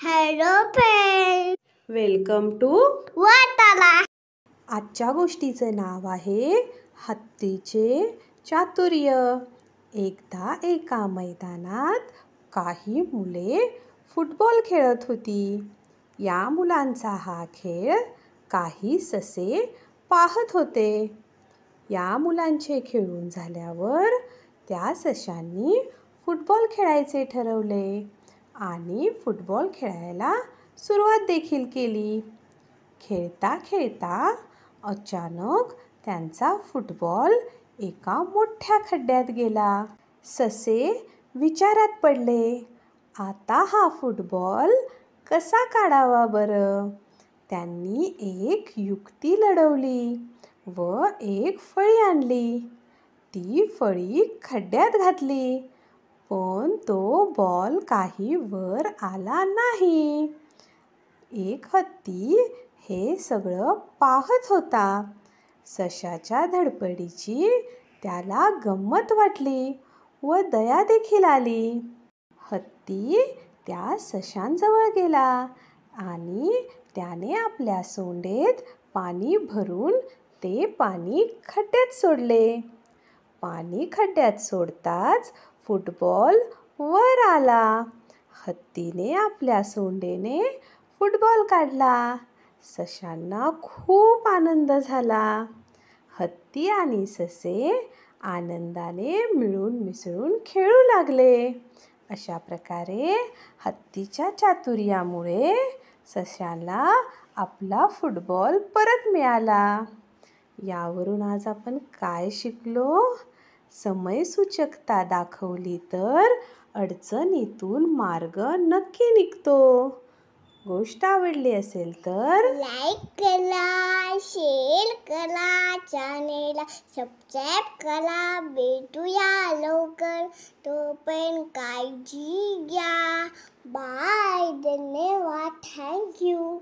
Hello friend, welcome to वाटाणा. आजच्या गोष्टीचं नाव आहे हत्तीचे चातुर्य. एकदा एका मैदानात काही मुले फुटबॉल खेळत होती. या मुलांचा हा खेळ काही ससे पाहत होते. या मुलांचे खेळून झाल्यावर त्या सशांनी फुटबॉल खेळायचे ठरवले आणि फुटबॉल खेळायला सुरुवात देखील केली. खेळता खेळता अचानक त्यांचा फुटबॉल एका मोठ्या खड्ड्यात गेला. ससे विचारात पडले, आता हा फुटबॉल कसा काढावा बरं? त्यांनी एक युक्ती लढवली व एक फळी आणली. ती फळी खड्ड्यात घातली, पण तो बॉल काही वर आला नाही. एक हत्ती हे सगळं पाहत होता. सशाच्या धडपडीची त्याला गंमत वाटली व दया देखील आली. हत्ती त्या सशांजवळ गेला आणि त्याने आपल्या सोंडेत पाणी भरून ते पाणी खड्ड्यात सोडले. पाणी खड्ड्यात सोडताच फुटबॉल वर आला. हत्तीने आपल्या सोंडेने फुटबॉल काढला. सशांना खूप आनंद झाला. हत्ती आणि ससे आनंदाने मिळून मिसळून खेळू लागले. अशा प्रकारे हत्तीच्या चातुर्यामुळे सशाला आपला फुटबॉल परत मिळाला. यावरून आज आपण काय शिकलो? समयसूचकता दाखवली तर अडचणीतून मार्ग नक्की निघतो. गोष्ट आवडली असेल तर लाईक करा, शेअर करा, चॅनेलला सबस्क्राईब करा. भेटूया लवकर, तोपर्यंत काळजी घ्या. बाय, धन्यवाद, थँक्यू.